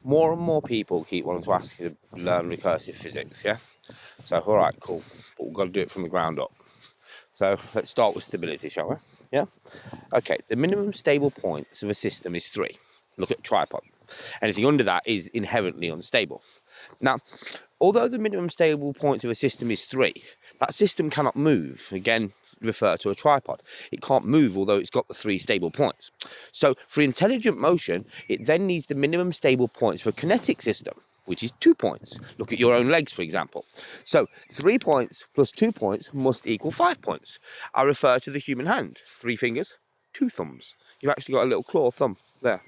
more and more people keep wanting to ask you to learn recursive physics, yeah? So, all right, cool. But we've got to do it from the ground up. So let's start with stability, shall we? Yeah? Okay, the minimum stable points of a system is 3. Look at a tripod. Anything under that is inherently unstable. Now, although the minimum stable points of a system is 3, that system cannot move. Again, refer to a tripod. It can't move, although it's got the 3 stable points. So for intelligent motion, it then needs the minimum stable points for a kinetic system, which is 2 points. Look at your own legs, for example. So 3 points plus 2 points must equal 5 points. I refer to the human hand. 3 fingers, 2 thumbs. You've actually got a little claw thumb there.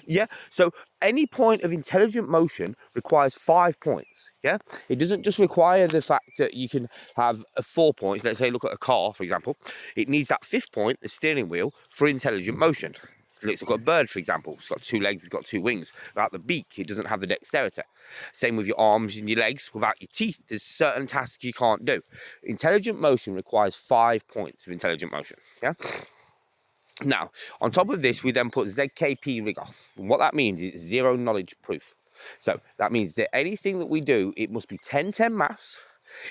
Yeah, so any point of intelligent motion requires 5 points, yeah? It doesn't just require the fact that you can have 4 points. Let's say look at a car, for example. It needs that 5th point, the steering wheel, for intelligent motion. Let's look at a bird, for example. It's got 2 legs, it's got 2 wings. Without the beak, it doesn't have the dexterity. Same with your arms and your legs. Without your teeth, there's certain tasks you can't do. Intelligent motion requires 5 points of intelligent motion, yeah? Now, on top of this, we then put ZKP rigor. And what that means is zero knowledge proof. So that means that anything that we do, it must be 10-10 maths,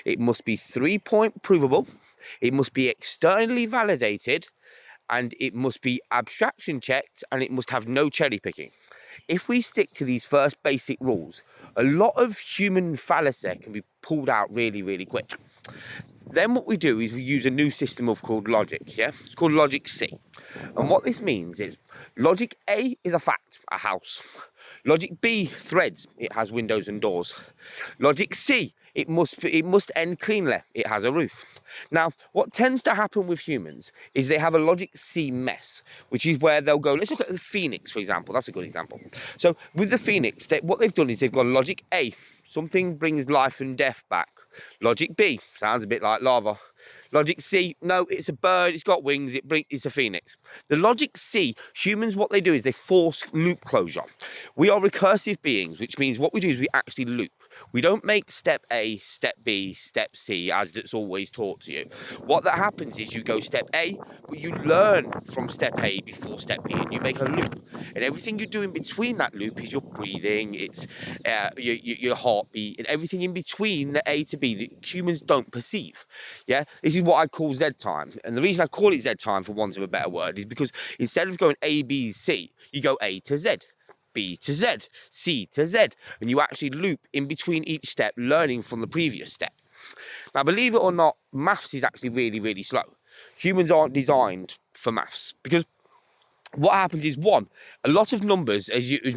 it must be 3-point provable, it must be externally validated, and it must be abstraction checked, and it must have no cherry picking. If we stick to these first basic rules, a lot of human fallacy can be pulled out really, really quick. Then what we do is we use a new system called logic, yeah? It's called logic C. And what this means is logic A is a fact, a house. Logic B, threads, it has windows and doors. Logic C, it must end cleanly, it has a roof. Now, what tends to happen with humans is they have a logic C mess, which is where they'll go, let's look at the Phoenix, for example. That's a good example. So with the Phoenix, what they've done is they've got logic A, something brings life and death back. Logic B, sounds a bit like lava. Logic C, no, it's a bird, it's got wings, it's a phoenix. The logic C, humans, what they do is they force loop closure. We are recursive beings, which means what we do is we actually loop. We don't make step A, step B, step C, as it's always taught to you. What that happens is you go step A, but you learn from step A before step B, and you make a loop. And everything you do in between that loop is your breathing, it's your heartbeat, and everything in between the A to B that humans don't perceive. Yeah, this is what I call Z time. And the reason I call it Z time, for want of a better word, is because instead of going A, B, C, you go A to Z. B to Z, C to Z, and you actually loop in between each step, learning from the previous step. Now, believe it or not, maths is actually really, really slow. Humans aren't designed for maths because what happens is, one, a lot of numbers, as most